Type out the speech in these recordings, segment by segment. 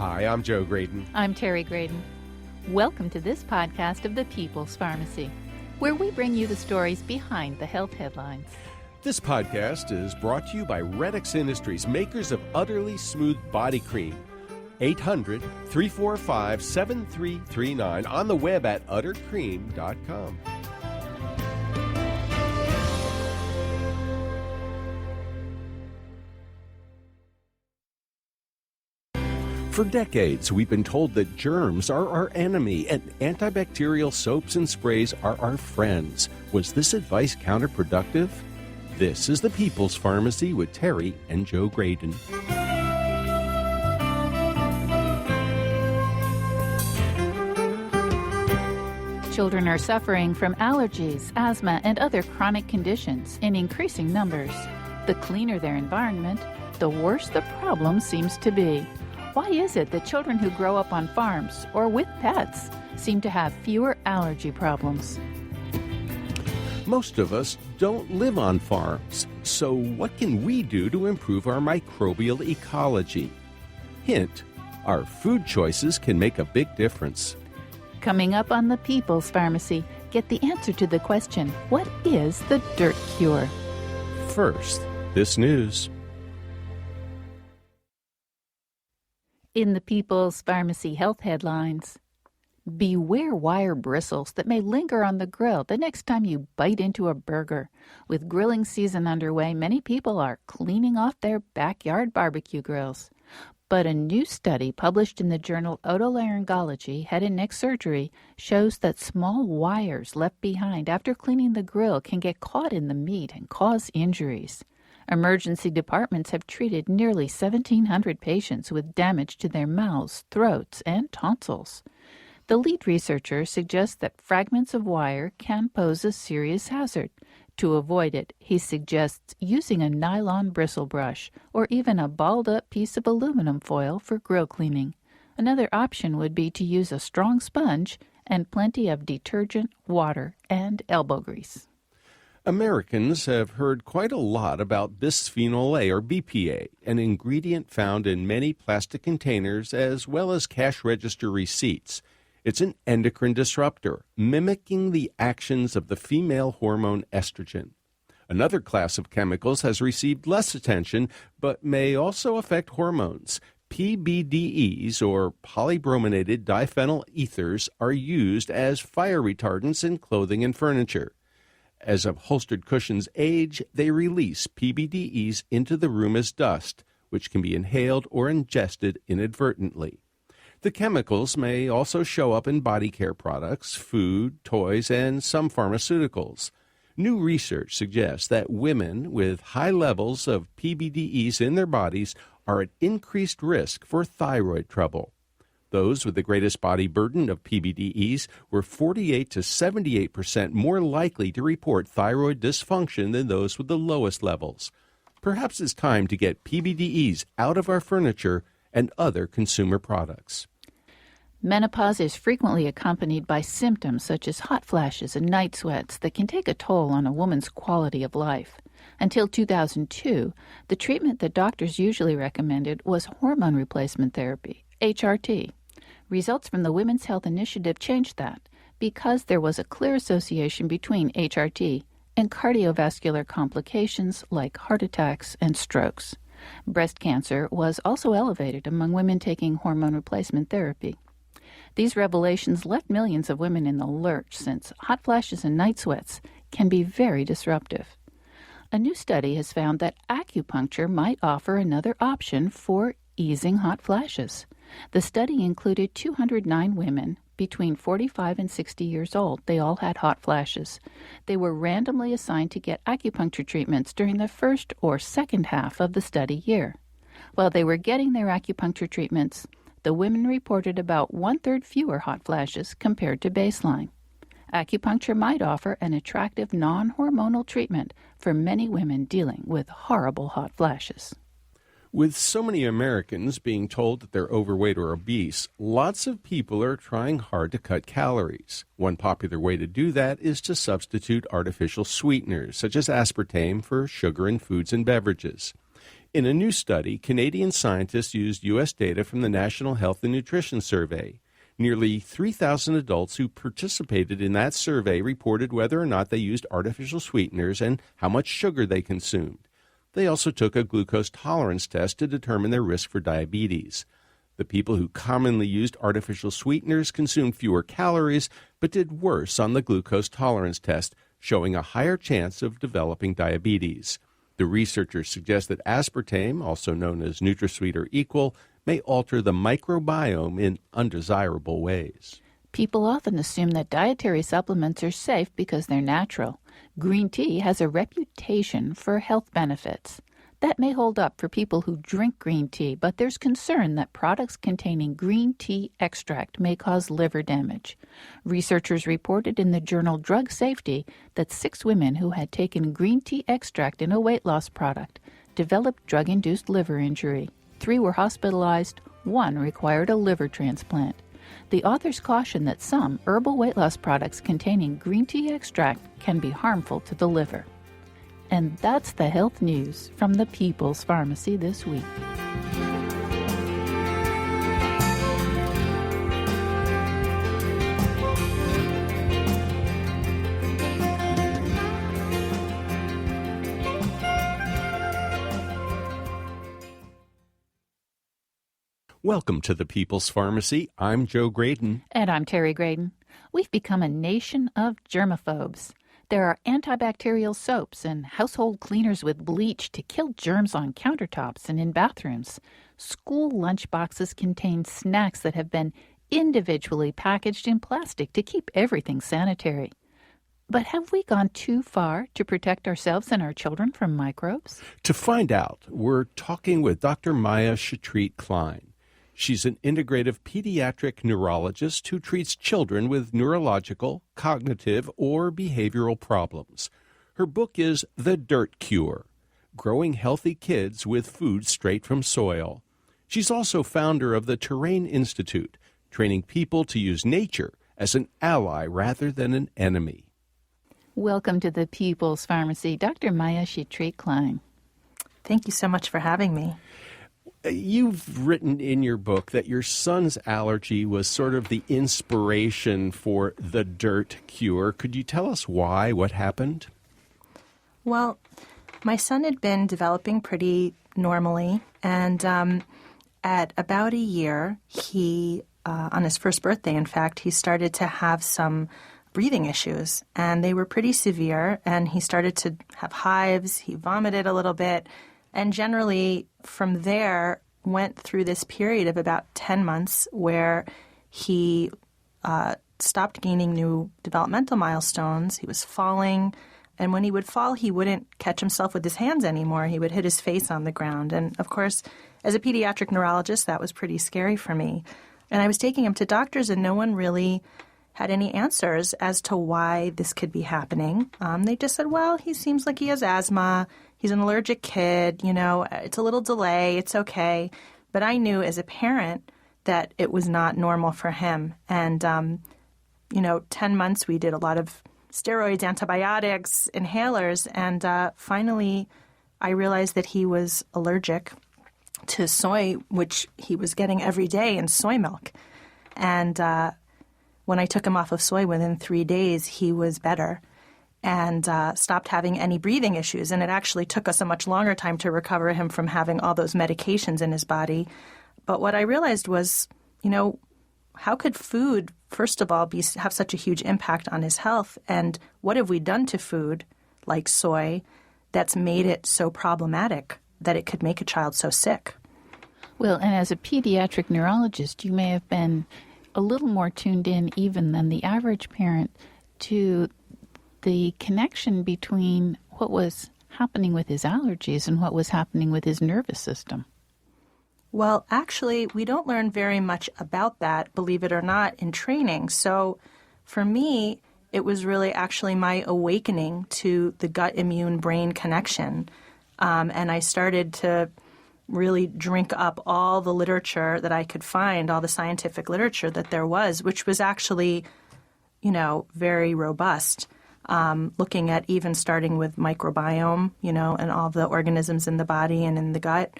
Hi, I'm Joe Graydon. I'm Terry Graydon. Welcome to this podcast of the People's Pharmacy, where we bring you the stories behind the health headlines. This podcast is brought to you by Redix Industries, makers of Utterly Smooth Body Cream. 800-345-7339, on the web at uttercream.com. For decades, we've been told that germs are our enemy and antibacterial soaps and sprays are our friends. Was this advice counterproductive? This is the People's Pharmacy with Terry and Joe Graydon. Children are suffering from allergies, asthma, and other chronic conditions in increasing numbers. The cleaner their environment, the worse the problem seems to be. Why is it that children who grow up on farms or with pets seem to have fewer allergy problems? Most of us don't live on farms, so what can we do to improve our microbial ecology? Hint, our food choices can make a big difference. Coming up on the People's Pharmacy, get the answer to the question, what is the dirt cure? First, this news. In the People's Pharmacy health headlines, beware wire bristles that may linger on the grill the next time you bite into a burger. With grilling season underway, many people are cleaning off their backyard barbecue grills. But a new study published in the journal Otolaryngology, Head and Neck Surgery, shows that small wires left behind after cleaning the grill can get caught in the meat and cause injuries. Emergency departments have treated nearly 1,700 patients with damage to their mouths, throats, and tonsils. The lead researcher suggests that fragments of wire can pose a serious hazard. To avoid it, he suggests using a nylon bristle brush or even a balled-up piece of aluminum foil for grill cleaning. Another option would be to use a strong sponge and plenty of detergent, water, and elbow grease. Americans have heard quite a lot about bisphenol A, or BPA, an ingredient found in many plastic containers as well as cash register receipts. It's an endocrine disruptor, mimicking the actions of the female hormone estrogen. Another class of chemicals has received less attention, but may also affect hormones. PBDEs, or polybrominated diphenyl ethers, are used as fire retardants in clothing and furniture. As upholstered cushions age, they release PBDEs into the room as dust, which can be inhaled or ingested inadvertently. The chemicals may also show up in body care products, food, toys, and some pharmaceuticals. New research suggests that women with high levels of PBDEs in their bodies are at increased risk for thyroid trouble. Those with the greatest body burden of PBDEs were 48 to 78% more likely to report thyroid dysfunction than those with the lowest levels. Perhaps it's time to get PBDEs out of our furniture and other consumer products. Menopause is frequently accompanied by symptoms such as hot flashes and night sweats that can take a toll on a woman's quality of life. Until 2002, the treatment that doctors usually recommended was hormone replacement therapy, HRT. Results from the Women's Health Initiative changed that because there was a clear association between HRT and cardiovascular complications like heart attacks and strokes. Breast cancer was also elevated among women taking hormone replacement therapy. These revelations left millions of women in the lurch since hot flashes and night sweats can be very disruptive. A new study has found that acupuncture might offer another option for easing hot flashes. The study included 209 women between 45 and 60 years old. They all had hot flashes. They were randomly assigned to get acupuncture treatments during the first or second half of the study year. While they were getting their acupuncture treatments, the women reported about one-third fewer hot flashes compared to baseline. Acupuncture might offer an attractive non-hormonal treatment for many women dealing with horrible hot flashes. With so many Americans being told that they're overweight or obese, lots of people are trying hard to cut calories. One popular way to do that is to substitute artificial sweeteners, such as aspartame, for sugar in foods and beverages. In a new study, Canadian scientists used U.S. data from the National Health and Nutrition Survey. Nearly 3,000 adults who participated in that survey reported whether or not they used artificial sweeteners and how much sugar they consumed. They also took a glucose tolerance test to determine their risk for diabetes. The people who commonly used artificial sweeteners consumed fewer calories but did worse on the glucose tolerance test, showing a higher chance of developing diabetes. The researchers suggest that aspartame, also known as NutraSweet or Equal, may alter the microbiome in undesirable ways. People often assume that dietary supplements are safe because they're natural. Green tea has a reputation for health benefits. That may hold up for people who drink green tea, but there's concern that products containing green tea extract may cause liver damage. Researchers reported in the journal Drug Safety that 6 women who had taken green tea extract in a weight loss product developed drug-induced liver injury. 3 were hospitalized, 1 required a liver transplant. The authors caution that some herbal weight loss products containing green tea extract can be harmful to the liver. And that's the health news from the People's Pharmacy this week. Welcome to the People's Pharmacy. I'm Joe Graydon. And I'm Terry Graydon. We've become a nation of germaphobes. There are antibacterial soaps and household cleaners with bleach to kill germs on countertops and in bathrooms. School lunchboxes contain snacks that have been individually packaged in plastic to keep everything sanitary. But have we gone too far to protect ourselves and our children from microbes? To find out, we're talking with Dr. Maya Shetreat-Klein. She's an integrative pediatric neurologist who treats children with neurological, cognitive, or behavioral problems. Her book is The Dirt Cure: Growing Healthy Kids with Food Straight from Soil. She's also founder of the Terrain Institute, training people to use nature as an ally rather than an enemy. Welcome to the People's Pharmacy, Dr. Maya Shetreat-Klein. Thank you so much for having me. You've written in your book that your son's allergy was sort of the inspiration for the dirt cure. Could you tell us why? What happened? Well, my son had been developing pretty normally, and at about a year, he, on his first birthday, in fact, he started to have some breathing issues, and they were pretty severe, and he started to have hives, he vomited a little bit, and generally from there went through this period of about 10 months where he stopped gaining new developmental milestones. He was falling, and when he would fall, he wouldn't catch himself with his hands anymore. He would hit his face on the ground. And, of course, as a pediatric neurologist, that was pretty scary for me. And I was taking him to doctors, and no one really had any answers as to why this could be happening. They just said, well, he seems like he has asthma. He's an allergic kid, it's a little delay, it's okay. But I knew as a parent that it was not normal for him. And, 10 months we did a lot of steroids, antibiotics, inhalers, and finally I realized that he was allergic to soy, which he was getting every day in soy milk. And when I took him off of soy within 3 days, he was better and stopped having any breathing issues. And it actually took us a much longer time to recover him from having all those medications in his body. But what I realized was, how could food, first of all, have such a huge impact on his health? And what have we done to food, like soy, that's made it so problematic that it could make a child so sick? Well, and as a pediatric neurologist, you may have been a little more tuned in even than the average parent to the connection between what was happening with his allergies and what was happening with his nervous system. Well, actually, we don't learn very much about that, believe it or not, in training. So for me, it was really actually my awakening to the gut-immune-brain connection. And I started to really drink up all the literature that I could find, all the scientific literature that there was, which was actually, very robust. looking at even starting with microbiome, and all the organisms in the body and in the gut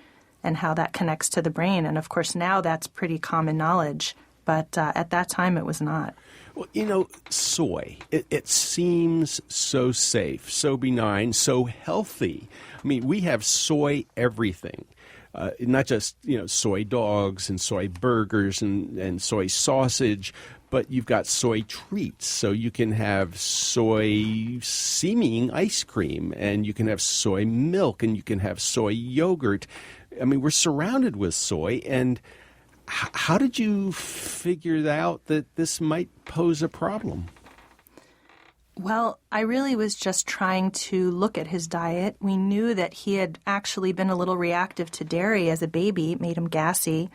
and how that connects to the brain. And, of course, now that's pretty common knowledge. But at that time, it was not. Well, soy, it seems so safe, so benign, so healthy. I mean, we have soy everything. Not just, soy dogs and soy burgers and soy sausage, but you've got soy treats. So you can have soy seeming ice cream, and you can have soy milk, and you can have soy yogurt. I mean, we're surrounded with soy, and how did you figure out that this might pose a problem? Well, I really was just trying to look at his diet. We knew that he had actually been a little reactive to dairy as a baby. It made him gassy.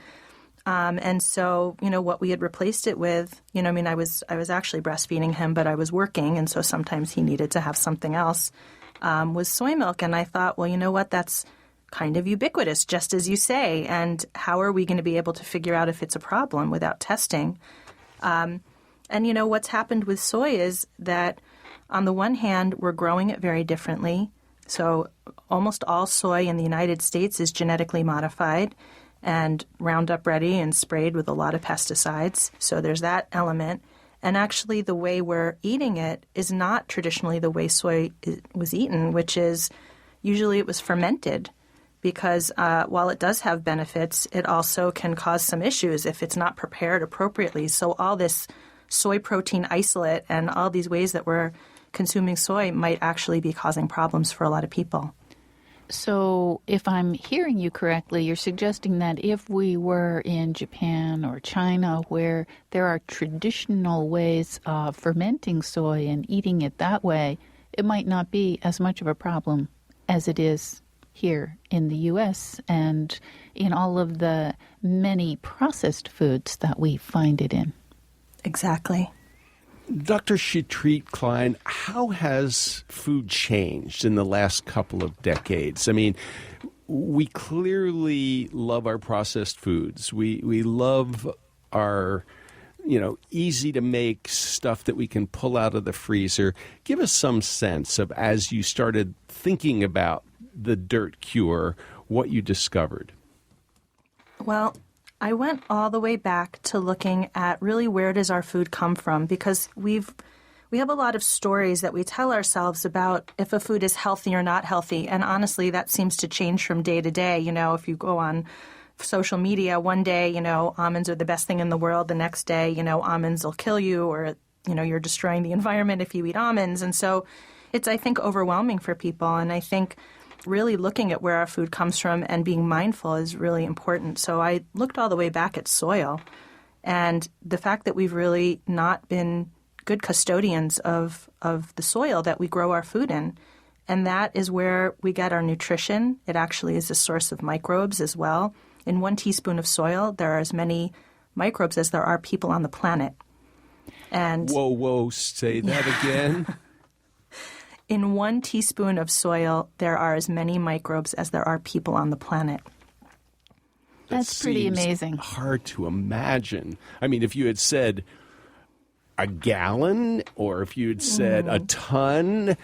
And so, what we had replaced it with, I was actually breastfeeding him, but I was working, and so sometimes he needed to have something else, was soy milk. And I thought, well, you know what, that's kind of ubiquitous, just as you say. And how are we going to be able to figure out if it's a problem without testing? And, what's happened with soy is that on the one hand, we're growing it very differently. So almost all soy in the United States is genetically modified and Roundup ready and sprayed with a lot of pesticides. So there's that element. And actually the way we're eating it is not traditionally the way soy was eaten, which is usually it was fermented, because while it does have benefits, it also can cause some issues if it's not prepared appropriately. So all this soy protein isolate and all these ways that we're consuming soy might actually be causing problems for a lot of people. So if I'm hearing you correctly, you're suggesting that if we were in Japan or China, where there are traditional ways of fermenting soy and eating it that way, it might not be as much of a problem as it is here in the U.S. and in all of the many processed foods that we find it in. Exactly. Dr. Shetreat Klein, how has food changed in the last couple of decades? I mean, we clearly love our processed foods. We love our, easy to make stuff that we can pull out of the freezer. Give us some sense of, as you started thinking about the dirt cure, what you discovered. Well, I went all the way back to looking at really where does our food come from, because we have a lot of stories that we tell ourselves about if a food is healthy or not healthy. And honestly, that seems to change from day to day. If you go on social media, one day, almonds are the best thing in the world. The next day, almonds will kill you, or, you're destroying the environment if you eat almonds. And so it's, I think, overwhelming for people. And I think really looking at where our food comes from and being mindful is really important. So I looked all the way back at soil, and the fact that we've really not been good custodians of the soil that we grow our food in. And that is where we get our nutrition. It actually is a source of microbes as well. In 1 teaspoon of soil, there are as many microbes as there are people on the planet. And Whoa, say that again. In 1 teaspoon of soil, there are as many microbes as there are people on the planet. That's pretty amazing. Hard to imagine. I mean, if you had said a gallon, or if you had said a ton,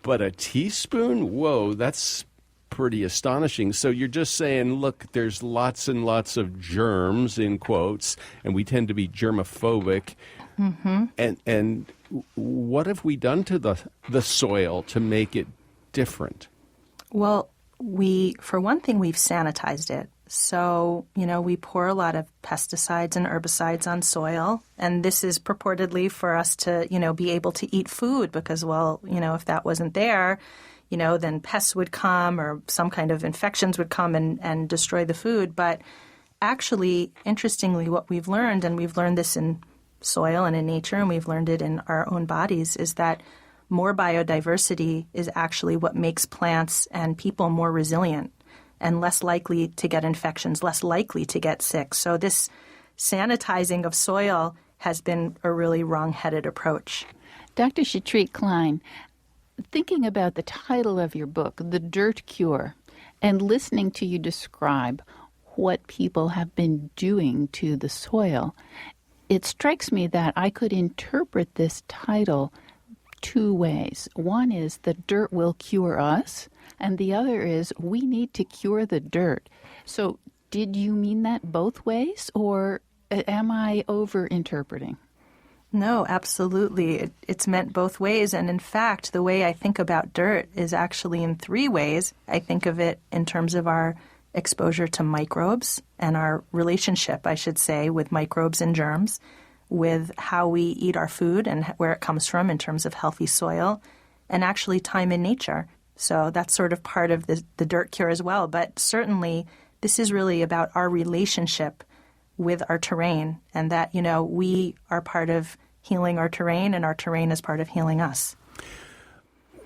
but a teaspoon, whoa, that's pretty astonishing. So you're just saying, look, there's lots and lots of germs, in quotes, and we tend to be germophobic. Mm-hmm. And what have we done to the soil to make it different? Well, for one thing, we've sanitized it. So, we pour a lot of pesticides and herbicides on soil, and this is purportedly for us to, be able to eat food because, if that wasn't there, then pests would come or some kind of infections would come and destroy the food. But actually, interestingly, what we've learned, and we've learned this in soil and in nature, and we've learned it in our own bodies, is that more biodiversity is actually what makes plants and people more resilient and less likely to get infections, less likely to get sick. So this sanitizing of soil has been a really wrong-headed approach. Dr. Shetreat Klein, thinking about the title of your book, The Dirt Cure, and listening to you describe what people have been doing to the soil, it strikes me that I could interpret this title two ways. One is the dirt will cure us, and the other is we need to cure the dirt. So did you mean that both ways, or am I over-interpreting? No, absolutely. It's meant both ways. And in fact, the way I think about dirt is actually in three ways. I think of it in terms of our exposure to microbes and our relationship, I should say, with microbes and germs, with how we eat our food and where it comes from in terms of healthy soil, and actually time in nature. So that's sort of part of the dirt cure as well. But certainly, this is really about our relationship with our terrain, and that, we are part of healing our terrain, and our terrain is part of healing us.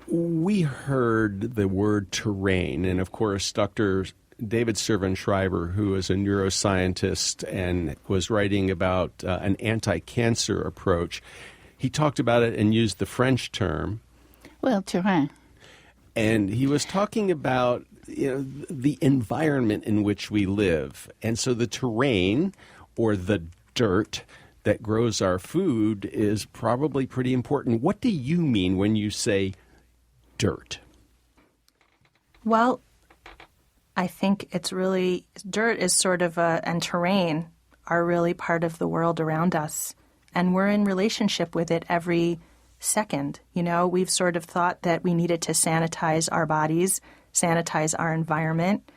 We heard the word terrain, and of course, Dr. David Servan-Schreiber, who is a neuroscientist and was writing about an anti-cancer approach, he talked about it and used the French term. Well, terrain. And he was talking about the environment in which we live. And so the terrain, or the dirt that grows our food, is probably pretty important. What do you mean when you say dirt? Well, I think it's really, dirt is sort of and terrain are really part of the world around us. And we're in relationship with it every second. We've sort of thought that we needed to sanitize our bodies, sanitize our environment,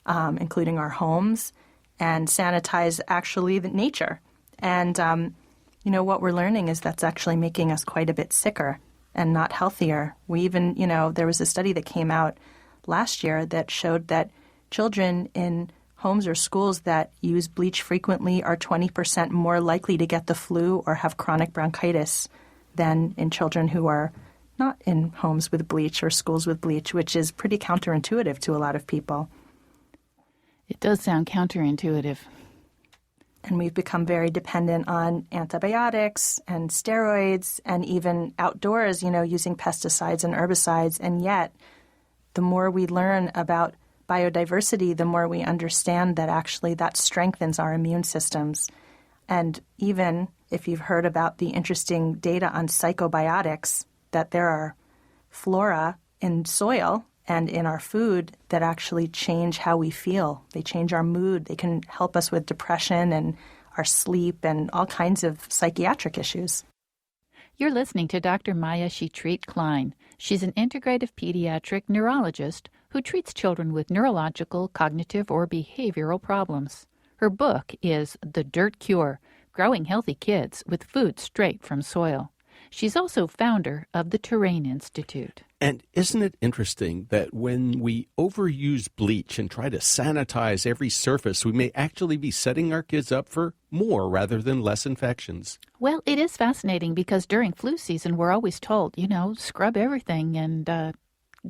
including our homes, and sanitize actually the nature. And, what we're learning is that's actually making us quite a bit sicker and not healthier. We even, there was a study that came out last year that showed that children in homes or schools that use bleach frequently are 20% more likely to get the flu or have chronic bronchitis than in children who are not in homes with bleach or schools with bleach, which is pretty counterintuitive to a lot of people. It does sound counterintuitive. And we've become very dependent on antibiotics and steroids and even outdoors, using pesticides and herbicides. And yet, the more we learn about biodiversity, the more we understand that actually that strengthens our immune systems. And even if you've heard about the interesting data on psychobiotics, that there are flora in soil and in our food that actually change how we feel. They change our mood. They can help us with depression and our sleep and all kinds of psychiatric issues. You're listening to Dr. Maya Shetreat-Klein. She's an integrative pediatric neurologist who treats children with neurological, cognitive, or behavioral problems. Her book is The Dirt Cure, Growing Healthy Kids with Food Straight from Soil. She's also founder of the Terrain Institute. And isn't it interesting that when we overuse bleach and try to sanitize every surface, we may actually be setting our kids up for more rather than less infections? Well, it is fascinating because during flu season, we're always told, scrub everything and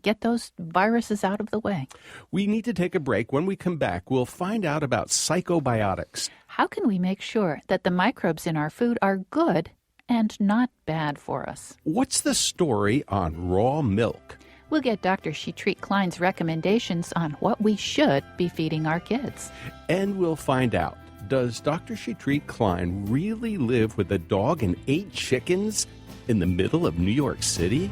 get those viruses out of the way. We need to take a break. When we come back, we'll find out about psychobiotics. How can we make sure that the microbes in our food are good and not bad for us? What's the story on raw milk? We'll get Dr. Shetreat-Klein's recommendations on what we should be feeding our kids. And we'll find out, does Dr. Shetreat-Klein really live with a dog and 8 chickens in the middle of New York City?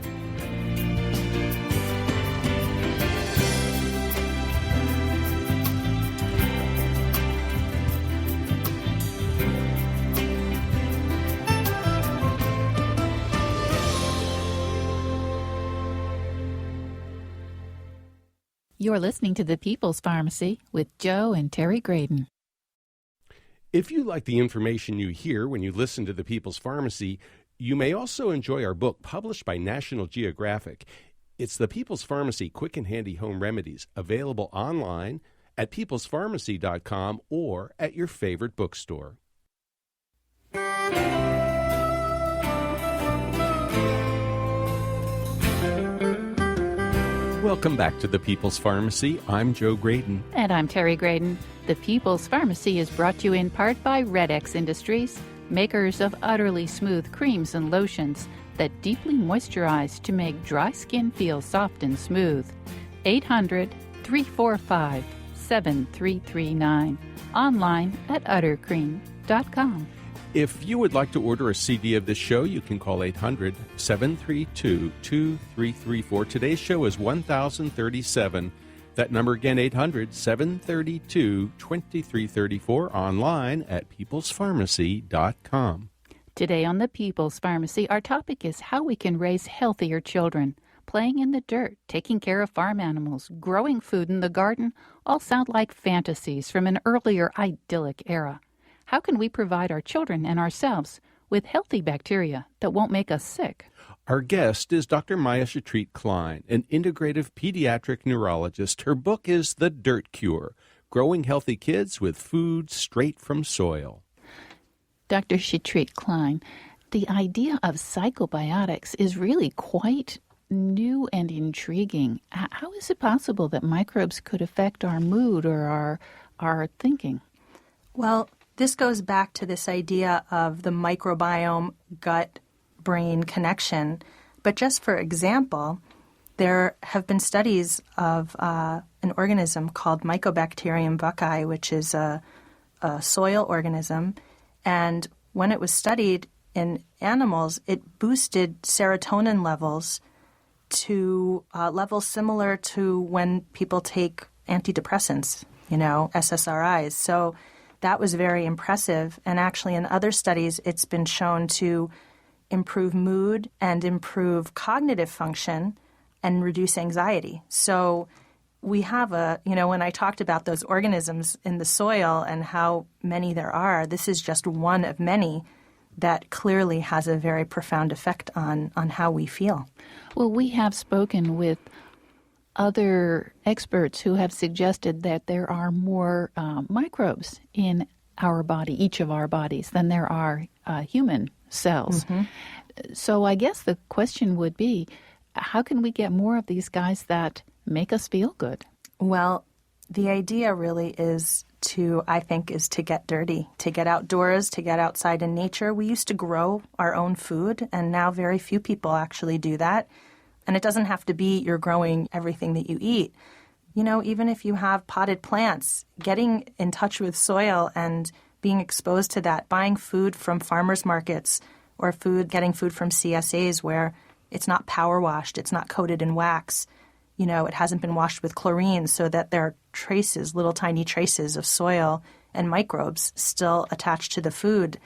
You're listening to The People's Pharmacy with Joe and Terry Graydon. If you like the information you hear when you listen to The People's Pharmacy, you may also enjoy our book published by National Geographic. It's The People's Pharmacy Quick and Handy Home Remedies, available online at peoplespharmacy.com or at your favorite bookstore. Welcome back to The People's Pharmacy. I'm Joe Graydon. And I'm Terry Graydon. The People's Pharmacy is brought to you in part by Red X Industries, makers of utterly smooth creams and lotions that deeply moisturize to make dry skin feel soft and smooth. 800-345-7339. Online at uttercream.com. If you would like to order a CD of this show, you can call 800-732-2334. Today's show is 1037. That number again, 800-732-2334, online at peoplespharmacy.com. Today on the People's Pharmacy, our topic is how we can raise healthier children. Playing in the dirt, taking care of farm animals, growing food in the garden, all sound like fantasies from an earlier idyllic era. How can we provide our children and ourselves with healthy bacteria that won't make us sick? Our guest is Dr. Maya Shatrit Klein, an integrative pediatric neurologist. Her book is The Dirt Cure, Growing Healthy Kids with Food Straight from Soil. Dr. Shatrit Klein, the idea of psychobiotics is really quite new and intriguing. How is it possible that microbes could affect our mood or our thinking? Well, this goes back to this idea of the microbiome gut-brain connection. But just for example, there have been studies of an organism called Mycobacterium bucci, which is a soil organism. And when it was studied in animals, it boosted serotonin levels to levels similar to when people take antidepressants, SSRIs. So that was very impressive. And actually in other studies, it's been shown to improve mood and improve cognitive function and reduce anxiety. So we have when I talked about those organisms in the soil and how many there are, this is just one of many that clearly has a very profound effect on how we feel. Well, we have spoken with other experts who have suggested that there are more microbes in our body, each of our bodies, than there are human cells. Mm-hmm. So I guess the question would be, how can we get more of these guys that make us feel good? Well, the idea really is to get dirty, to get outdoors, to get outside in nature. We used to grow our own food, and now very few people actually do that. And it doesn't have to be you're growing everything that you eat. Even if you have potted plants, getting in touch with soil and being exposed to that, buying food from farmers markets or getting food from CSAs where it's not power washed, it's not coated in wax, it hasn't been washed with chlorine so that there are traces, little tiny traces of soil and microbes still attached to the food.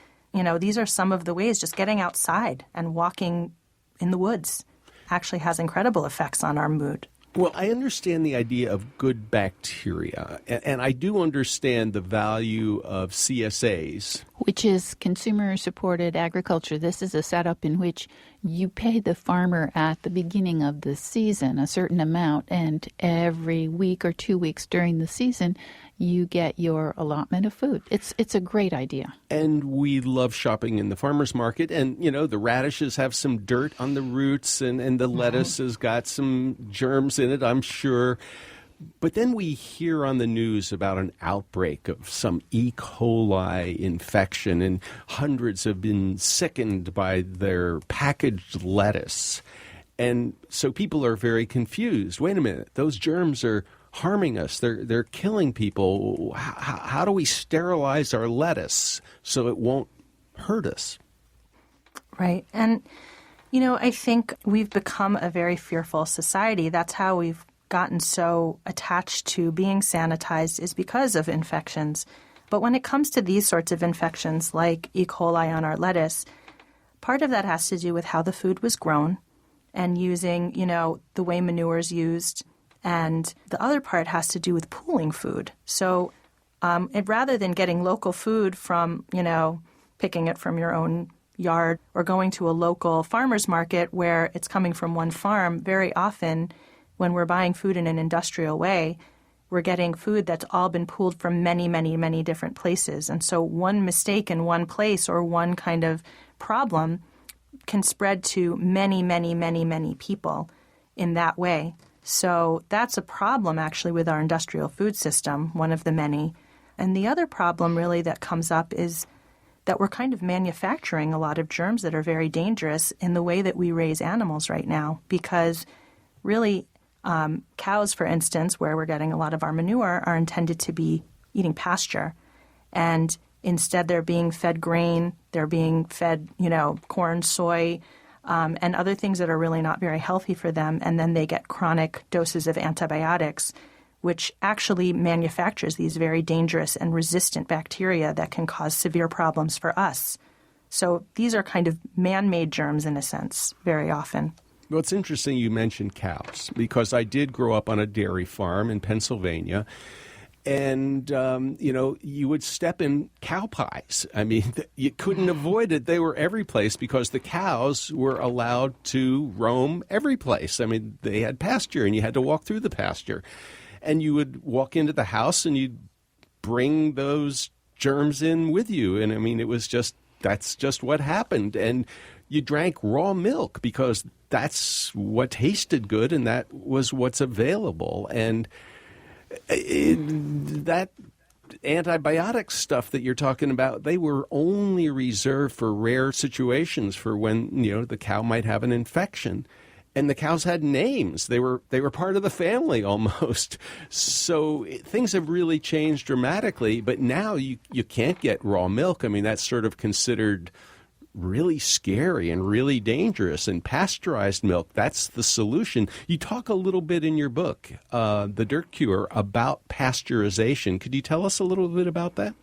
These are some of the ways. Just getting outside and walking in the woods actually has incredible effects on our mood. Well, I understand the idea of good bacteria, and I do understand the value of CSAs. Which is consumer-supported agriculture. This is a setup in which you pay the farmer at the beginning of the season a certain amount, and every week or 2 weeks during the season, you get your allotment of food. It's a great idea. And we love shopping in the farmer's market, and, the radishes have some dirt on the roots, and the lettuce has got some germs in it, I'm sure. But then we hear on the news about an outbreak of some E. coli infection, and hundreds have been sickened by their packaged lettuce. And so people are very confused. Wait a minute, those germs are harming us. They're killing people. How do we sterilize our lettuce so it won't hurt us? Right. And, I think we've become a very fearful society. That's how we've gotten so attached to being sanitized, is because of infections. But when it comes to these sorts of infections like E. coli on our lettuce, part of that has to do with how the food was grown and using, the way manure is used. And the other part has to do with pooling food. So rather than getting local food from, picking it from your own yard or going to a local farmer's market where it's coming from one farm, very often when we're buying food in an industrial way, we're getting food that's all been pooled from many, many, many different places. And so one mistake in one place or one kind of problem can spread to many, many, many, many people in that way. So that's a problem actually with our industrial food system, one of the many. And the other problem really that comes up is that we're kind of manufacturing a lot of germs that are very dangerous in the way that we raise animals right now, because really cows, for instance, where we're getting a lot of our manure, are intended to be eating pasture. And Instead, they're being fed grain, they're being fed, corn, soy, and other things that are really not very healthy for them. And then they get chronic doses of antibiotics, which actually manufactures these very dangerous and resistant bacteria that can cause severe problems for us. So these are kind of man-made germs in a sense, very often. Well, it's interesting you mentioned cows, because I did grow up on a dairy farm in Pennsylvania. And, you would step in cow pies. I mean, you couldn't avoid it. They were every place because the cows were allowed to roam every place. I mean, they had pasture and you had to walk through the pasture. And you would walk into the house and you'd bring those germs in with you. And, I mean, that's just what happened. And you drank raw milk because that's what tasted good and that was what's available. And that antibiotic stuff that you're talking about, they were only reserved for rare situations, for when, the cow might have an infection. And the cows had names. They were part of the family almost. So things have really changed dramatically. But now you can't get raw milk. I mean, that's sort of considered really scary and really dangerous. And pasteurized milk, that's the solution. You talk a little bit in your book, The Dirt Cure, about pasteurization. Could you tell us a little bit about that?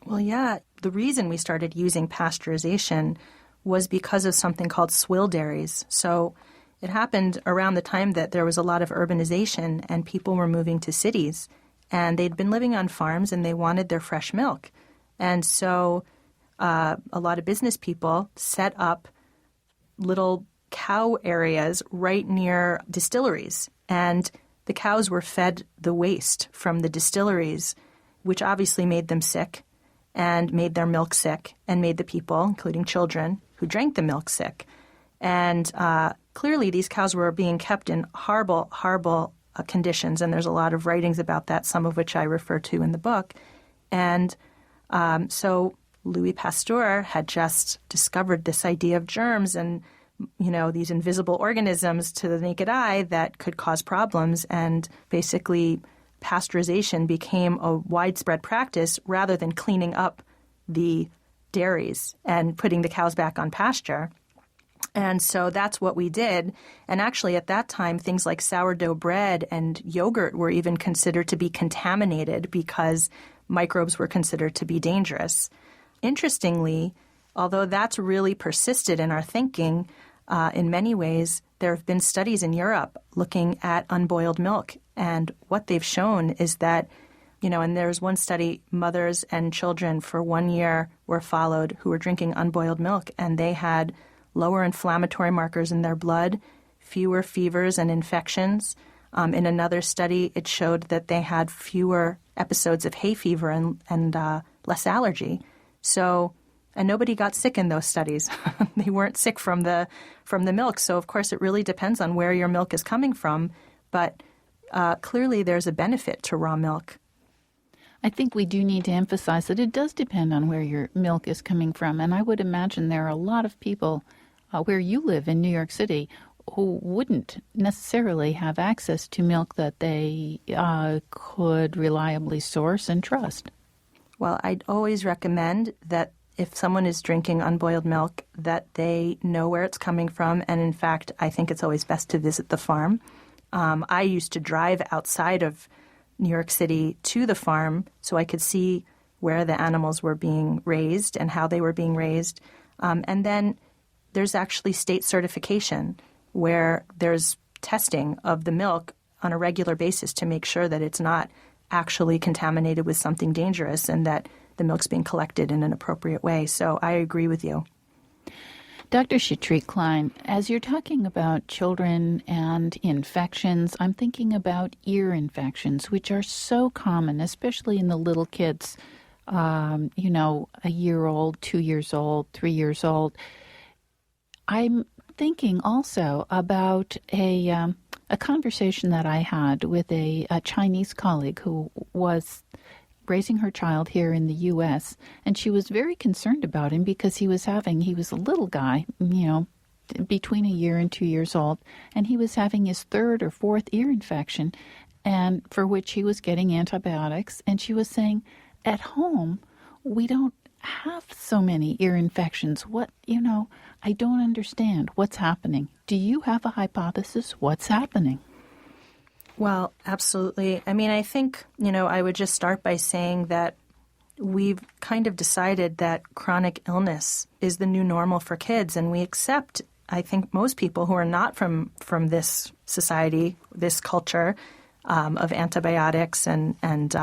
Well, yeah. The reason we started using pasteurization was because of something called swill dairies. So it happened around the time that there was a lot of urbanization and people were moving to cities. And they'd been living on farms and they wanted their fresh milk. And so a lot of business people set up little cow areas right near distilleries. And the cows were fed the waste from the distilleries, which obviously made them sick and made their milk sick and made the people, including children, who drank the milk sick. And clearly these cows were being kept in horrible, horrible conditions. And there's a lot of writings about that, some of which I refer to in the book. And so Louis Pasteur had just discovered this idea of germs and, these invisible organisms to the naked eye that could cause problems. And basically, pasteurization became a widespread practice rather than cleaning up the dairies and putting the cows back on pasture. And so that's what we did. And actually, at that time, things like sourdough bread and yogurt were even considered to be contaminated because microbes were considered to be dangerous. Interestingly, although that's really persisted in our thinking, in many ways, there have been studies in Europe looking at unboiled milk. And what they've shown is that, and there's one study, mothers and children for 1 year were followed who were drinking unboiled milk, and they had lower inflammatory markers in their blood, fewer fevers and infections. In another study, it showed that they had fewer episodes of hay fever and less allergy. So, and nobody got sick in those studies. They weren't sick from the milk. So, of course, it really depends on where your milk is coming from. But clearly, there's a benefit to raw milk. I think we do need to emphasize that it does depend on where your milk is coming from. And I would imagine there are a lot of people where you live in New York City who wouldn't necessarily have access to milk that they could reliably source and trust. Well, I'd always recommend that if someone is drinking unboiled milk, that they know where it's coming from. And in fact, I think it's always best to visit the farm. I used to drive outside of New York City to the farm so I could see where the animals were being raised and how they were being raised. And then there's actually state certification where there's testing of the milk on a regular basis to make sure that it's not actually contaminated with something dangerous and that the milk's being collected in an appropriate way. So I agree with you. Dr. Shetreat-Klein, as you're talking about children and infections, I'm thinking about ear infections, which are so common, especially in the little kids, a year old, 2 years old, 3 years old. I'm thinking also about a conversation that I had with a Chinese colleague who was raising her child here in the U.S., and she was very concerned about him because he was a little guy, between 1 year and 2 years old, and he was having his third or fourth ear infection, and for which he was getting antibiotics. And she was saying, at home, we don't have so many ear infections. I don't understand what's happening. Do you have a hypothesis? What's happening? Well, absolutely. I mean, I think, I would just start by saying that we've kind of decided that chronic illness is the new normal for kids, and we accept, I think, most people who are not from this society, this culture of antibiotics and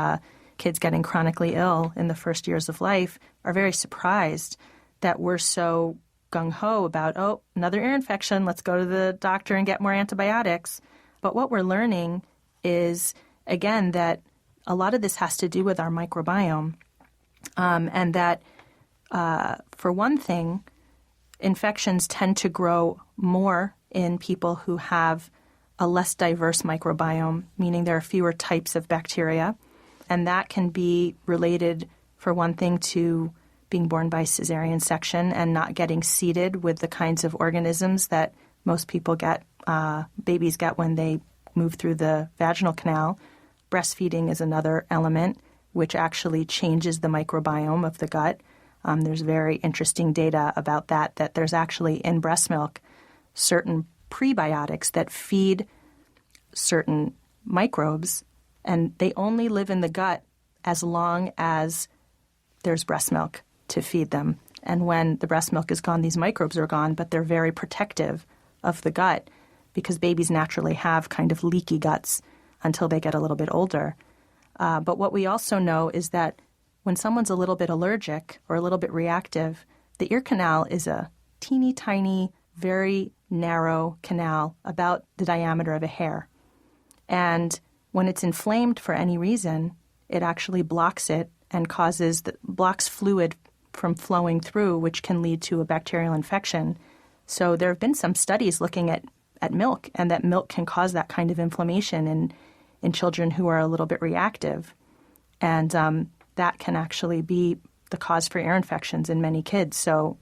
kids getting chronically ill in the first years of life are very surprised that we're so gung-ho about, another ear infection, let's go to the doctor and get more antibiotics. But what we're learning is, again, that a lot of this has to do with our microbiome. And that, for one thing, infections tend to grow more in people who have a less diverse microbiome, meaning there are fewer types of bacteria. And that can be related, for one thing, to being born by cesarean section and not getting seeded with the kinds of organisms that most people get, babies get when they move through the vaginal canal. Breastfeeding is another element which actually changes the microbiome of the gut. There's very interesting data about that there's actually in breast milk certain prebiotics that feed certain microbes, and they only live in the gut as long as there's breast milk to feed them. And when the breast milk is gone, these microbes are gone, but they're very protective of the gut because babies naturally have kind of leaky guts until they get a little bit older. But what we also know is that when someone's a little bit allergic or a little bit reactive, the ear canal is a teeny tiny, very narrow canal about the diameter of a hair. And when it's inflamed for any reason, it actually blocks it and blocks fluid from flowing through, which can lead to a bacterial infection. So there have been some studies looking at milk, and that milk can cause that kind of inflammation in children who are a little bit reactive. And that can actually be the cause for ear infections in many kids. So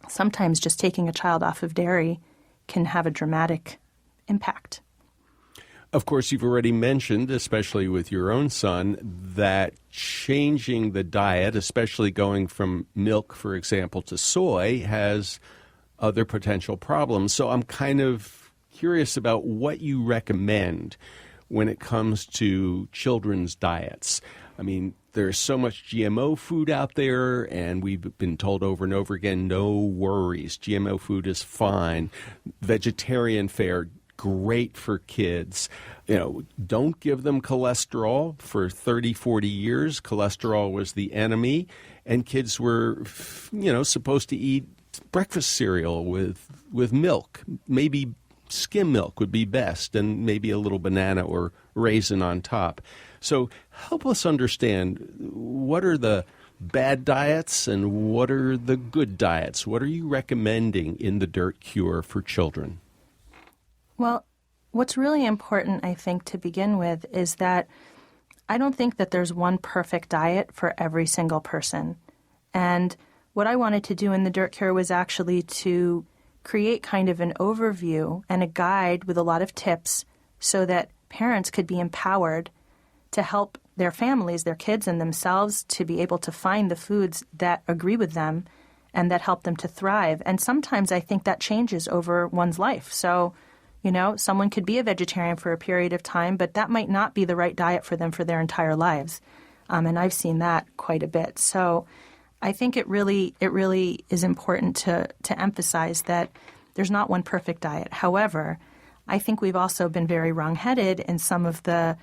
sometimes just taking a child off of dairy can have a dramatic impact. Of course, you've already mentioned, especially with your own son, that changing the diet, especially going from milk, for example, to soy, has other potential problems. So I'm kind of curious about what you recommend when it comes to children's diets. I mean, there's so much GMO food out there, and we've been told over and over again, no worries. GMO food is fine. Vegetarian fare, great for kids. Don't give them cholesterol. For 30, 40 years, cholesterol was the enemy, and kids were, supposed to eat breakfast cereal with milk. Maybe skim milk would be best, and maybe a little banana or raisin on top. So help us understand, what are the bad diets and what are the good diets? What are you recommending in the Dirt Cure for children? Well, what's really important, I think, to begin with is that I don't think that there's one perfect diet for every single person. And what I wanted to do in the Dirt Cure was actually to create kind of an overview and a guide with a lot of tips so that parents could be empowered to help their families, their kids, and themselves to be able to find the foods that agree with them and that help them to thrive. And sometimes I think that changes over one's life. So, someone could be a vegetarian for a period of time, but that might not be the right diet for them for their entire lives. And I've seen that quite a bit. So I think it really is important to emphasize that there's not one perfect diet. However, I think we've also been very wrong-headed in some of the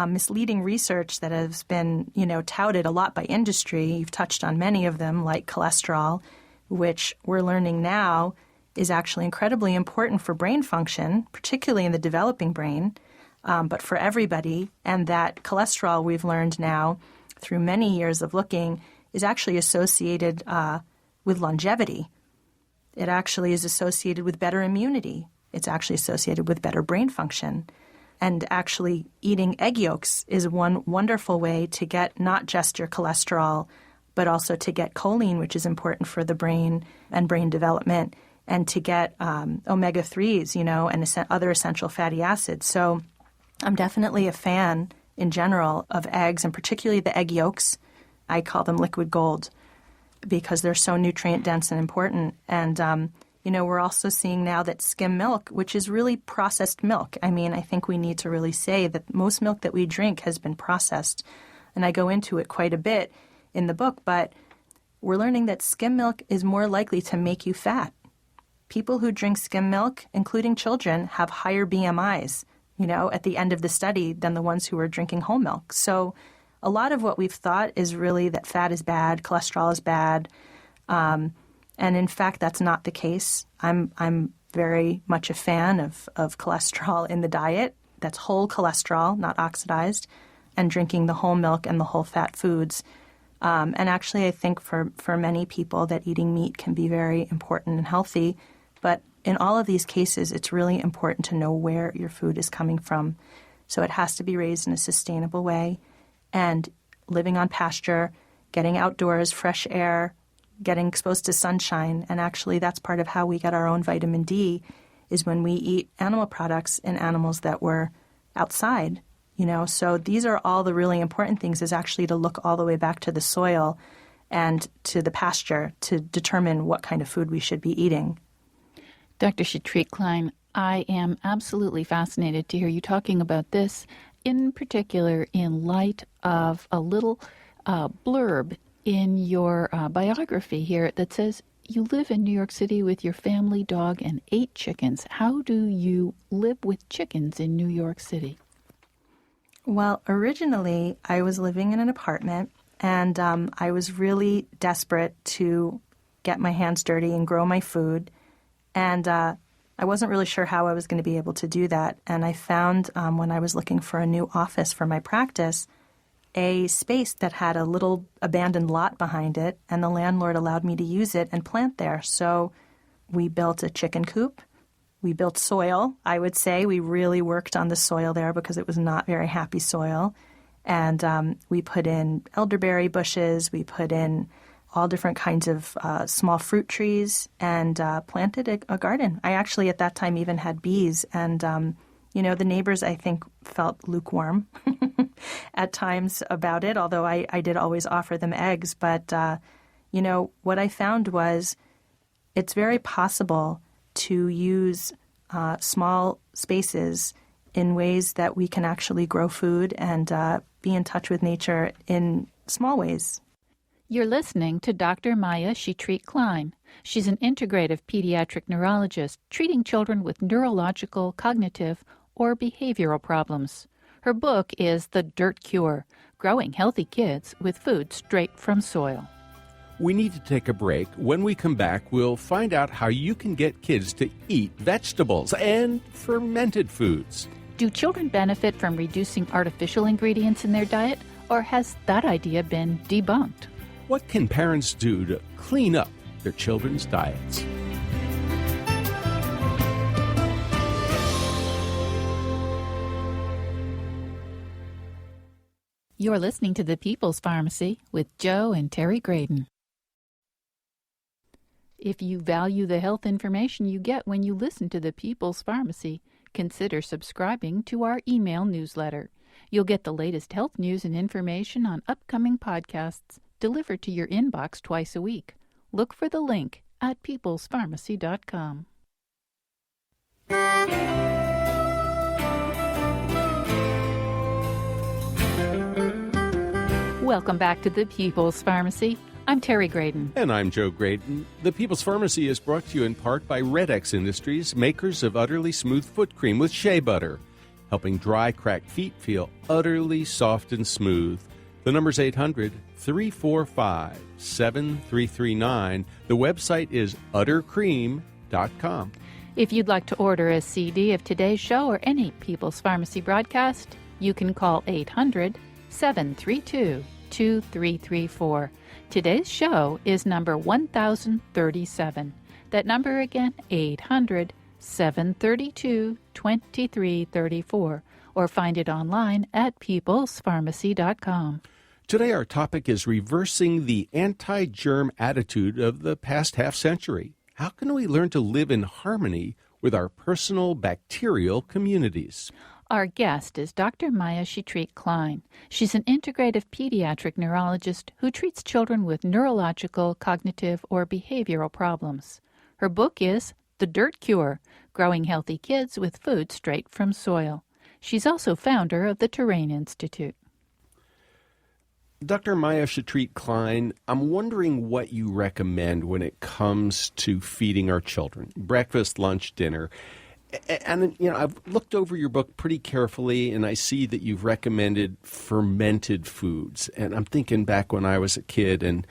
misleading research that has been, touted a lot by industry. You've touched on many of them, like cholesterol, which we're learning now is actually incredibly important for brain function, particularly in the developing brain, but for everybody. And that cholesterol, we've learned now through many years of looking, is actually associated with longevity. It actually is associated with better immunity. It's actually associated with better brain function. And actually eating egg yolks is one wonderful way to get not just your cholesterol, but also to get choline, which is important for the brain and brain development, and to get omega-3s, and other essential fatty acids. So I'm definitely a fan in general of eggs, and particularly the egg yolks, I call them liquid gold because they're so nutrient dense and important. And, we're also seeing now that skim milk, which is really processed milk. I mean, I think we need to really say that most milk that we drink has been processed. And I go into it quite a bit in the book, but we're learning that skim milk is more likely to make you fat. People who drink skim milk, including children, have higher BMIs, at the end of the study than the ones who are drinking whole milk. So a lot of what we've thought is really that fat is bad, cholesterol is bad. And in fact, that's not the case. I'm very much a fan of cholesterol in the diet. That's whole cholesterol, not oxidized, and drinking the whole milk and the whole fat foods. And actually, I think for many people that eating meat can be very important and healthy. But in all of these cases, it's really important to know where your food is coming from. So it has to be raised in a sustainable way. And living on pasture, getting outdoors, fresh air, getting exposed to sunshine. And actually, that's part of how we get our own vitamin D is when we eat animal products in animals that were outside. So these are all the really important things, is actually to look all the way back to the soil and to the pasture to determine what kind of food we should be eating. Dr. Shetreat Klein, I am absolutely fascinated to hear you talking about this, in particular in light of a little blurb in your biography here that says you live in New York City with your family, dog, and 8 chickens. How do you live with chickens in New York City? Well, originally, I was living in an apartment, and I was really desperate to get my hands dirty and grow my food. And I wasn't really sure how I was going to be able to do that. And I found, when I was looking for a new office for my practice, a space that had a little abandoned lot behind it, and the landlord allowed me to use it and plant there. So we built a chicken coop. We built soil, I would say. We really worked on the soil there because it was not very happy soil. And we put in elderberry bushes. We put in all different kinds of small fruit trees and planted a garden. I actually at that time even had bees. And, the neighbors, I think, felt lukewarm at times about it, although I did always offer them eggs. But, what I found was it's very possible to use small spaces in ways that we can actually grow food and be in touch with nature in small ways. You're listening to Dr. Maya Shetreat Klein. She's an integrative pediatric neurologist treating children with neurological, cognitive, or behavioral problems. Her book is The Dirt Cure, Growing Healthy Kids with Food Straight from Soil. We need to take a break. When we come back, we'll find out how you can get kids to eat vegetables and fermented foods. Do children benefit from reducing artificial ingredients in their diet, or has that idea been debunked? What can parents do to clean up their children's diets? You're listening to The People's Pharmacy with Joe and Terry Graydon. If you value the health information you get when you listen to The People's Pharmacy, consider subscribing to our email newsletter. You'll get the latest health news and information on upcoming podcasts delivered to your inbox twice a week. Look for the link at peoplespharmacy.com. Welcome back to The People's Pharmacy. I'm Terry Graydon. And I'm Joe Graydon. The People's Pharmacy is brought to you in part by Red X Industries, makers of Utterly Smooth Foot Cream with shea butter, helping dry, cracked feet feel utterly soft and smooth. The number's 800-345-7339. The website is uttercream.com. If you'd like to order a CD of today's show or any People's Pharmacy broadcast, you can call 800-732-2334. Today's show is number 1037. That number again, 800-732-2334, or find it online at peoplespharmacy.com. Today our topic is reversing the anti-germ attitude of the past half century. How can we learn to live in harmony with our personal bacterial communities? Our guest is Dr. Maya Shetreat-Klein. She's an integrative pediatric neurologist who treats children with neurological, cognitive, or behavioral problems. Her book is The Dirt Cure: Growing Healthy Kids with Food Straight from Soil. She's also founder of the Terrain Institute. Dr. Maya Shetreat-Klein, I'm wondering what you recommend when it comes to feeding our children. Breakfast, lunch, dinner. And, I've looked over your book pretty carefully, and I see that you've recommended fermented foods. And I'm thinking back when I was a kid, and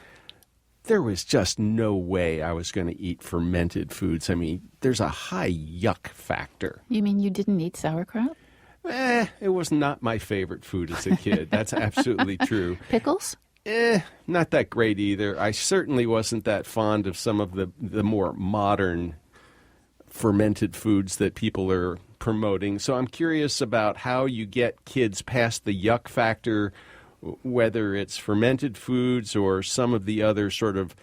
there was just no way I was going to eat fermented foods. I mean, there's a high yuck factor. You mean you didn't eat sauerkraut? It was not my favorite food as a kid. That's absolutely true. Pickles? Not that great either. I certainly wasn't that fond of some of the more modern fermented foods that people are promoting. So I'm curious about how you get kids past the yuck factor, whether it's fermented foods or some of the other sort of,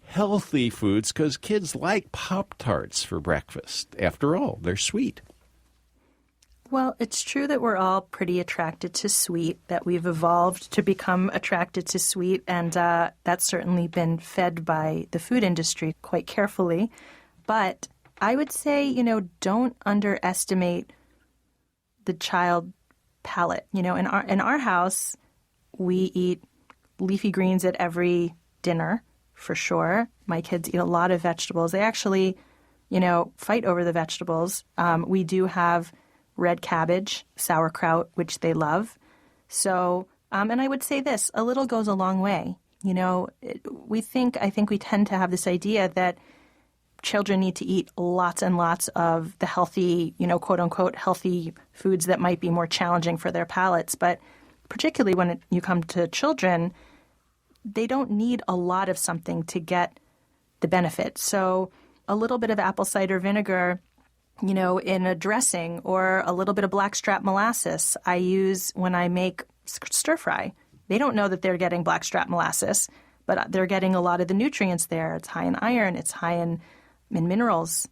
healthy foods, because kids like Pop-Tarts for breakfast. After all, they're sweet. Well, it's true that we're all pretty attracted to sweet, that we've evolved to become attracted to sweet, and that's certainly been fed by the food industry quite carefully. But I would say, don't underestimate the child palate. In our house, we eat leafy greens at every dinner, for sure. My kids eat a lot of vegetables. They actually, fight over the vegetables. We do have red cabbage, sauerkraut, which they love. So, and I would say this, a little goes a long way. I think we tend to have this idea that children need to eat lots and lots of the healthy, quote unquote, healthy foods that might be more challenging for their palates. But particularly when you come to children, they don't need a lot of something to get the benefit. So a little bit of apple cider vinegar, in a dressing, or a little bit of blackstrap molasses I use when I make stir fry. They don't know that they're getting blackstrap molasses, but they're getting a lot of the nutrients there. It's high in iron, it's high in minerals,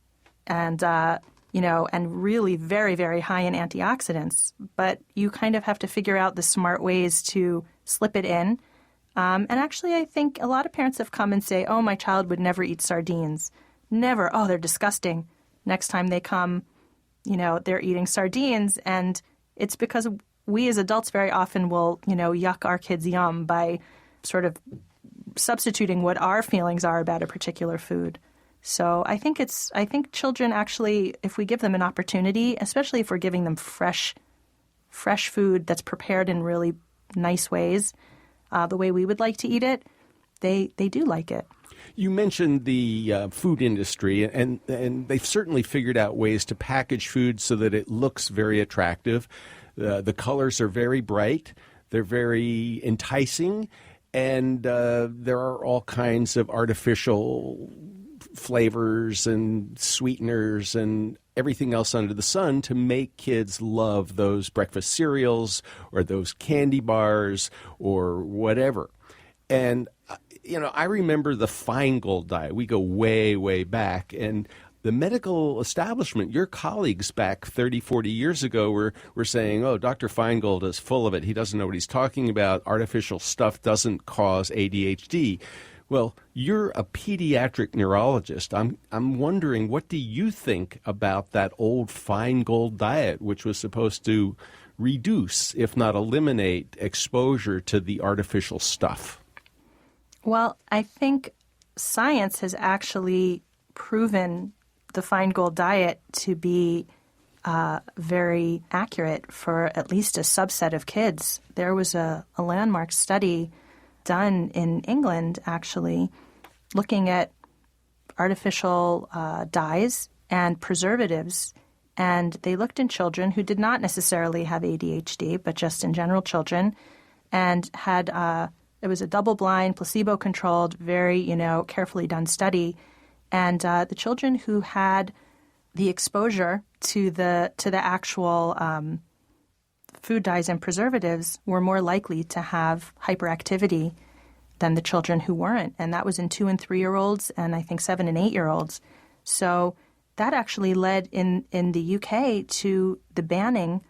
and and really very, very high in antioxidants. But you kind of have to figure out the smart ways to slip it in. And actually, I think a lot of parents have come and say, oh, my child would never eat sardines. Never. Oh, they're disgusting. Next time they come, they're eating sardines. And it's because we as adults very often will, yuck our kids' yum by sort of substituting what our feelings are about a particular food. So I think children actually, if we give them an opportunity, especially if we're giving them fresh food that's prepared in really nice ways, the way we would like to eat it, they do like it. You mentioned the food industry, and they've certainly figured out ways to package food so that it looks very attractive. The colors are very bright. They're very enticing, and there are all kinds of artificial flavors and sweeteners and everything else under the sun to make kids love those breakfast cereals or those candy bars or whatever. And, I remember the Feingold diet. We go way, way back. And the medical establishment, your colleagues back 30, 40 years ago were saying, oh, Dr. Feingold is full of it. He doesn't know what he's talking about. Artificial stuff doesn't cause ADHD. Well, you're a pediatric neurologist. I'm wondering, what do you think about that old Feingold diet, which was supposed to reduce, if not eliminate, exposure to the artificial stuff? Well, I think science has actually proven the Feingold diet to be very accurate for at least a subset of kids. There was a landmark study done in England, actually, looking at artificial dyes and preservatives. And they looked in children who did not necessarily have ADHD, but just in general children, and had it was a double-blind, placebo-controlled, very carefully done study. And the children who had the exposure to the actual food dyes and preservatives were more likely to have hyperactivity than the children who weren't. And that was in 2- and 3-year-olds and I think 7- and 8-year-olds. So that actually led in the UK to the banning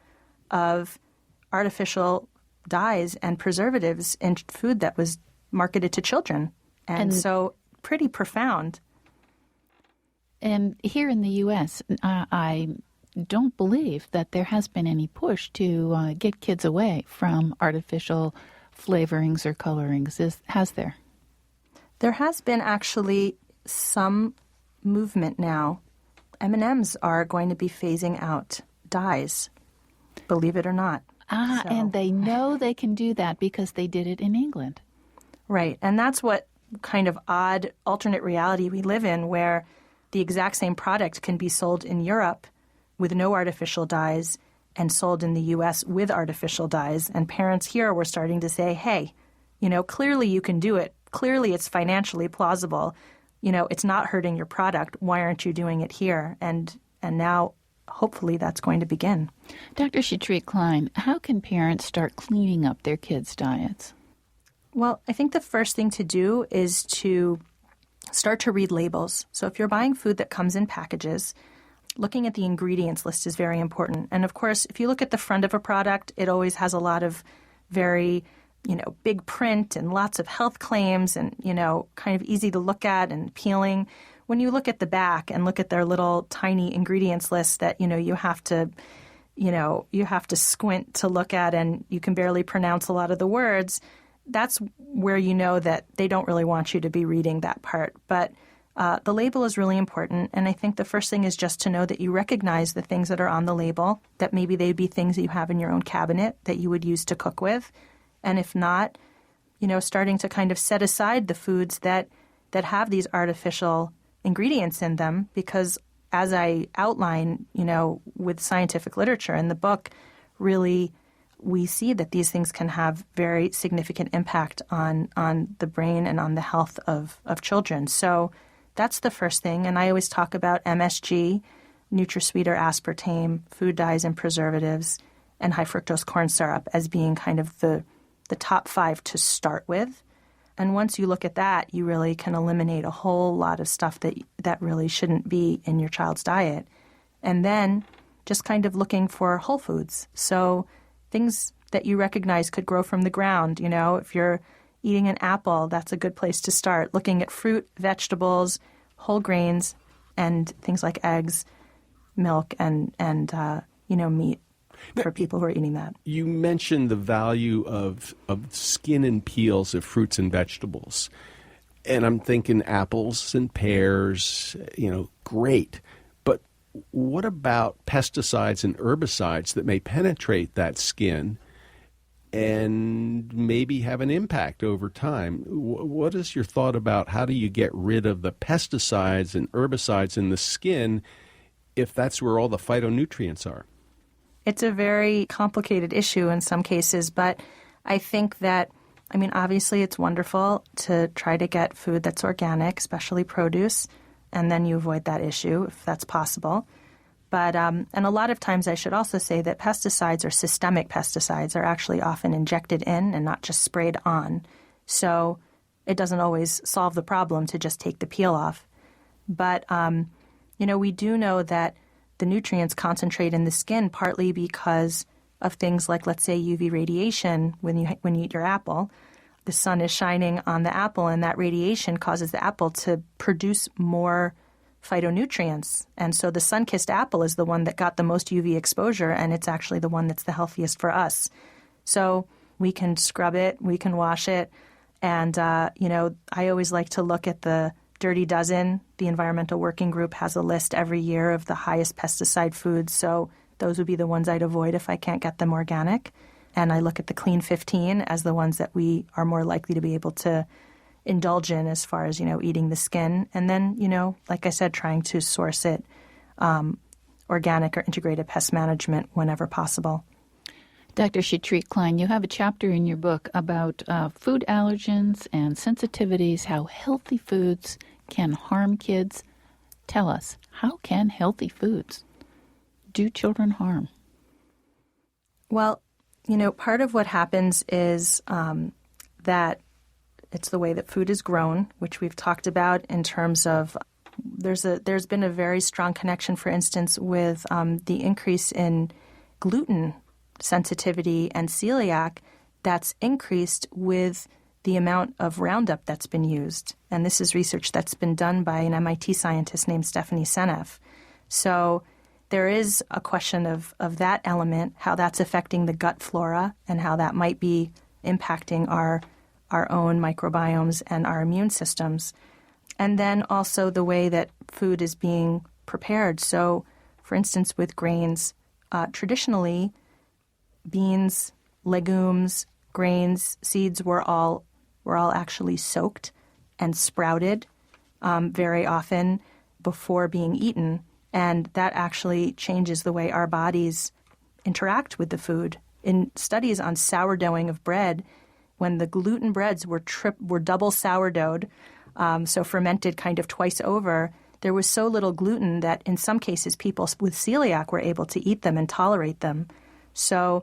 of artificial dyes and preservatives in food that was marketed to children. And so pretty profound. And here in the U.S., I don't believe that there has been any push to get kids away from artificial flavorings or colorings. Has there? There has been actually some movement now. M&Ms are going to be phasing out dyes, believe it or not. And they know they can do that because they did it in England. Right. And that's what kind of odd alternate reality we live in, where the exact same product can be sold in Europe with no artificial dyes and sold in the U.S. with artificial dyes. And parents here were starting to say, hey, clearly you can do it. Clearly it's financially plausible. It's not hurting your product. Why aren't you doing it here? And now, hopefully, that's going to begin. Dr. Shatrit Klein, how can parents start cleaning up their kids' diets? Well, I think the first thing to do is to start to read labels. So if you're buying food that comes in packages, looking at the ingredients list is very important. And of course, if you look at the front of a product, it always has a lot of very, big print and lots of health claims and, kind of easy to look at and appealing. When you look at the back and look at their little tiny ingredients list that, you have to squint to look at and you can barely pronounce a lot of the words, that's where you know that they don't really want you to be reading that part. But the label is really important. And I think the first thing is just to know that you recognize the things that are on the label, that maybe they'd be things that you have in your own cabinet that you would use to cook with. And if not, starting to kind of set aside the foods that have these artificial ingredients in them, because as I outline, with scientific literature in the book, really we see that these things can have very significant impact on the brain and on the health of children. So that's the first thing. And I always talk about MSG, NutraSweet or aspartame, food dyes and preservatives, and high fructose corn syrup as being kind of the top 5 to start with. And once you look at that, you really can eliminate a whole lot of stuff that really shouldn't be in your child's diet. And then just kind of looking for whole foods. So things that you recognize could grow from the ground. If you're eating an apple, that's a good place to start. Looking at fruit, vegetables, whole grains, and things like eggs, milk, and meat for people who are eating that. You mentioned the value of skin and peels of fruits and vegetables. And I'm thinking apples and pears, great. But what about pesticides and herbicides that may penetrate that skin and maybe have an impact over time? What is your thought about how do you get rid of the pesticides and herbicides in the skin if that's where all the phytonutrients are? It's a very complicated issue in some cases, but I think that, obviously it's wonderful to try to get food that's organic, especially produce, and then you avoid that issue if that's possible. But and a lot of times I should also say that pesticides or systemic pesticides are actually often injected in and not just sprayed on. So it doesn't always solve the problem to just take the peel off. But, we do know that the nutrients concentrate in the skin partly because of things like, let's say, UV radiation when you eat your apple. The sun is shining on the apple, and that radiation causes the apple to produce more phytonutrients. And so the sun-kissed apple is the one that got the most UV exposure, and it's actually the one that's the healthiest for us. So we can scrub it, we can wash it, and, I always like to look at the Dirty Dozen. The Environmental Working Group has a list every year of the highest pesticide foods, so those would be the ones I'd avoid if I can't get them organic. And I look at the Clean 15 as the ones that we are more likely to be able to indulge in as far as, eating the skin. And then, like I said, trying to source it organic or integrated pest management whenever possible. Dr. Shatrit Klein, you have a chapter in your book about food allergens and sensitivities, how healthy foods can harm kids. Tell us, how can healthy foods do children harm? Well, part of what happens is that it's the way that food is grown, which we've talked about in terms of there's been a very strong connection, for instance, with the increase in gluten sensitivity and celiac that's increased with the amount of Roundup that's been used. And this is research that's been done by an MIT scientist named Stephanie Seneff. So there is a question of that element, how that's affecting the gut flora and how that might be impacting our own microbiomes and our immune systems. And then also the way that food is being prepared. So, for instance, with grains, traditionally, beans, legumes, grains, seeds were all actually soaked and sprouted very often before being eaten. And that actually changes the way our bodies interact with the food. In studies on sourdoughing of bread, when the gluten breads were double sourdough'd, so fermented kind of twice over, there was so little gluten that in some cases people with celiac were able to eat them and tolerate them. So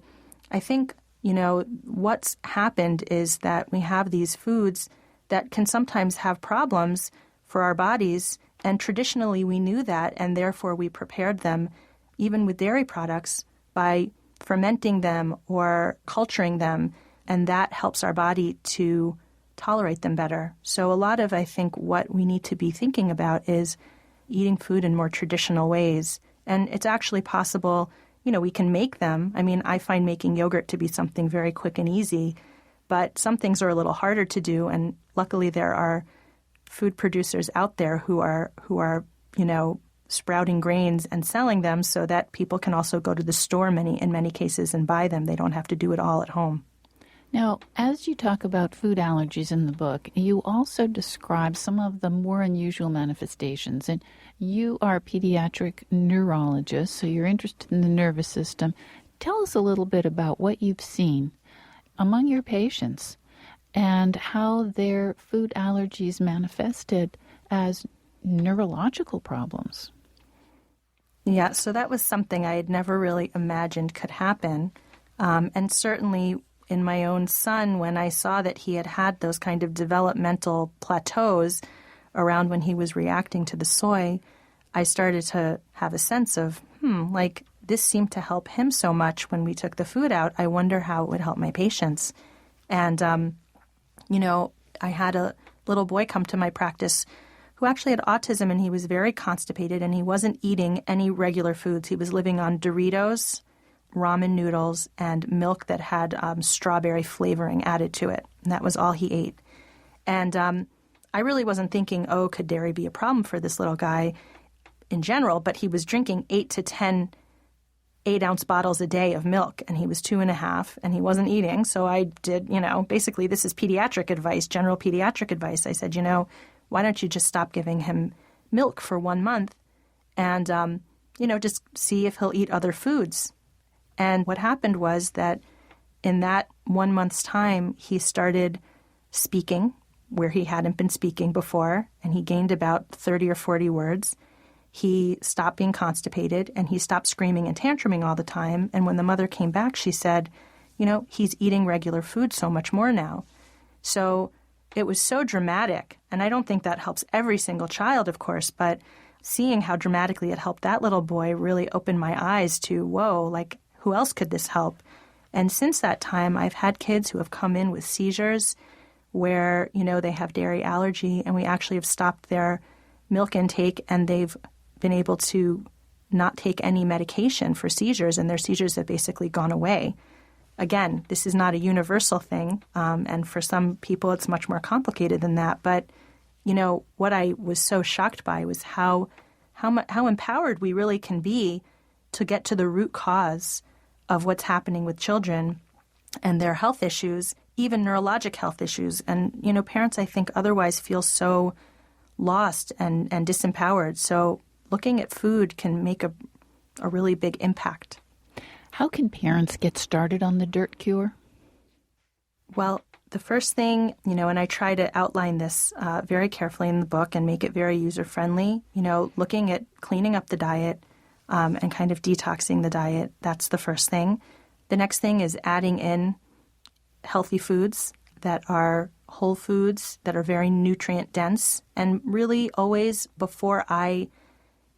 I think, what's happened is that we have these foods that can sometimes have problems for our bodies, and traditionally we knew that, and therefore we prepared them, even with dairy products, by fermenting them or culturing them, and that helps our body to tolerate them better. So a lot of, I think, what we need to be thinking about is eating food in more traditional ways. And it's actually possible, we can make them. I mean, I find making yogurt to be something very quick and easy, but some things are a little harder to do. And luckily there are food producers out there who are sprouting grains and selling them so that people can also go to the store in many cases and buy them. They don't have to do it all at home. Now, as you talk about food allergies in the book, you also describe some of the more unusual manifestations. And you are a pediatric neurologist, so you're interested in the nervous system. Tell us a little bit about what you've seen among your patients and how their food allergies manifested as neurological problems. Yeah, so that was something I had never really imagined could happen. And certainly in my own son, when I saw that he had those kind of developmental plateaus around when he was reacting to the soy, I started to have a sense of, this seemed to help him so much when we took the food out. I wonder how it would help my patients. And, I had a little boy come to my practice who actually had autism, and he was very constipated, and he wasn't eating any regular foods. He was living on Doritos, ramen noodles, and milk that had strawberry flavoring added to it. And that was all he ate. And I really wasn't thinking, could dairy be a problem for this little guy in general? But he was drinking 8 to 10 8-ounce bottles a day of milk, and he was 2.5, and he wasn't eating. So I did, basically this is pediatric advice, general pediatric advice. I said, why don't you just stop giving him milk for 1 month and, just see if he'll eat other foods. And what happened was that in that 1 month's time, he started speaking where he hadn't been speaking before, and he gained about 30 or 40 words. He stopped being constipated, and he stopped screaming and tantruming all the time. And when the mother came back, she said, he's eating regular food so much more now. So it was so dramatic. And I don't think that helps every single child, of course, but seeing how dramatically it helped that little boy really opened my eyes to, who else could this help? And since that time, I've had kids who have come in with seizures where, they have dairy allergy, and we actually have stopped their milk intake, and they've been able to not take any medication for seizures, and their seizures have basically gone away. Again, this is not a universal thing, and for some people it's much more complicated than that. But, what I was so shocked by was how empowered we really can be to get to the root cause of what's happening with children and their health issues, even neurologic health issues. And, parents, I think, otherwise feel so lost and disempowered. So looking at food can make a really big impact. How can parents get started on the dirt cure? Well, the first thing, and I try to outline this very carefully in the book and make it very user-friendly, looking at cleaning up the diet and kind of detoxing the diet. That's the first thing. The next thing is adding in healthy foods that are whole foods that are very nutrient dense. And really always, before I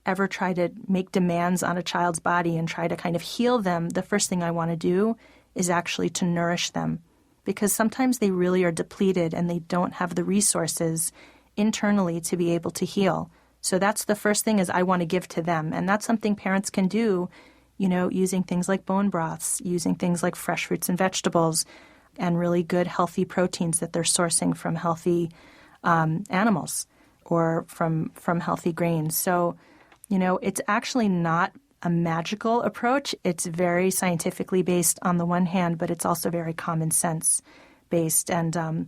ever try to make demands on a child's body and try to kind of heal them, the first thing I want to do is actually to nourish them. Because sometimes they really are depleted and they don't have the resources internally to be able to heal. So that's the first thing is I want to give to them. And that's something parents can do, using things like bone broths, using things like fresh fruits and vegetables, and really good healthy proteins that they're sourcing from healthy animals or from healthy grains. So, it's actually not a magical approach. It's very scientifically based on the one hand, but it's also very common sense based. And,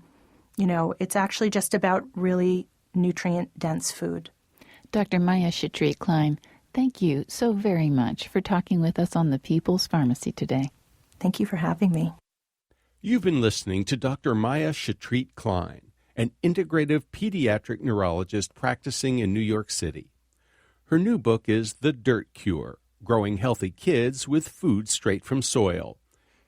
it's actually just about really nutrient-dense food. Dr. Maya Shetreat-Klein, thank you so very much for talking with us on the People's Pharmacy today. Thank you for having me. You've been listening to Dr. Maya Shetreat-Klein, an integrative pediatric neurologist practicing in New York City. Her new book is The Dirt Cure, Growing Healthy Kids with Food Straight from Soil.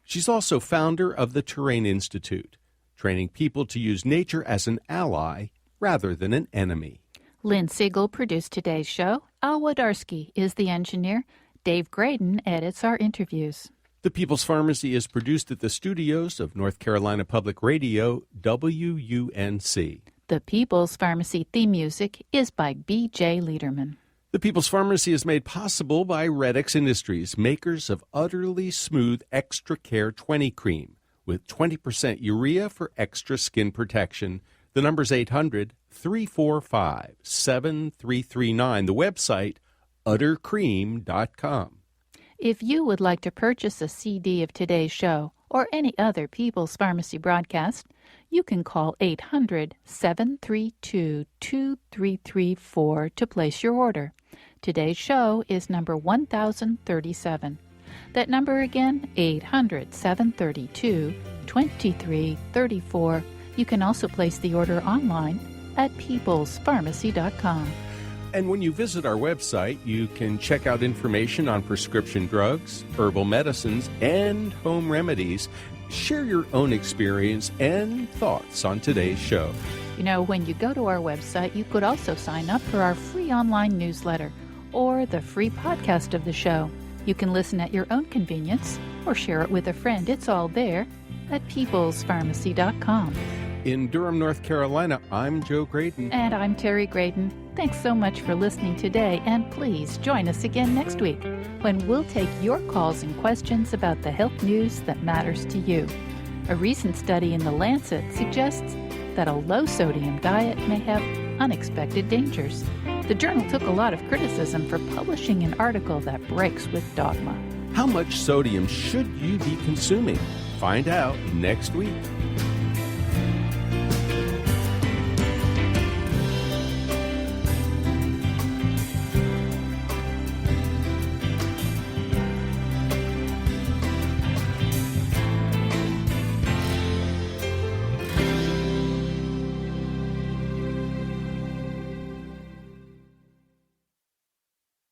She's also founder of the Terrain Institute, training people to use nature as an ally rather than an enemy. Lynn Siegel produced today's show. Al Wodarski is the engineer. Dave Graydon edits our interviews. The People's Pharmacy is produced at the studios of North Carolina Public Radio, WUNC. The People's Pharmacy theme music is by B.J. Liederman. The People's Pharmacy is made possible by Redix Industries, makers of Utterly Smooth Extra Care 20 Cream, with 20% urea for extra skin protection. The number's 800-345-7339. The website, uttercream.com. If you would like to purchase a CD of today's show or any other People's Pharmacy broadcast, you can call 800-732-2334 to place your order. Today's show is number 1037. That number again, 800-732-2334. You can also place the order online at peoplespharmacy.com. And when you visit our website, you can check out information on prescription drugs, herbal medicines, and home remedies. Share your own experience and thoughts on today's show. When you go to our website, you could also sign up for our free online newsletter or the free podcast of the show. You can listen at your own convenience or share it with a friend. It's all there at peoplespharmacy.com. In Durham, North Carolina, I'm Joe Graydon. And I'm Terry Graydon. Thanks so much for listening today, and please join us again next week when we'll take your calls and questions about the health news that matters to you. A recent study in The Lancet suggests that a low-sodium diet may have unexpected dangers. The journal took a lot of criticism for publishing an article that breaks with dogma. How much sodium should you be consuming? Find out next week.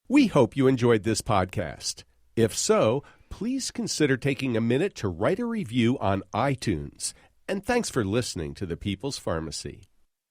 We hope you enjoyed this podcast. If so, please consider taking a minute to write a review on iTunes. And thanks for listening to The People's Pharmacy.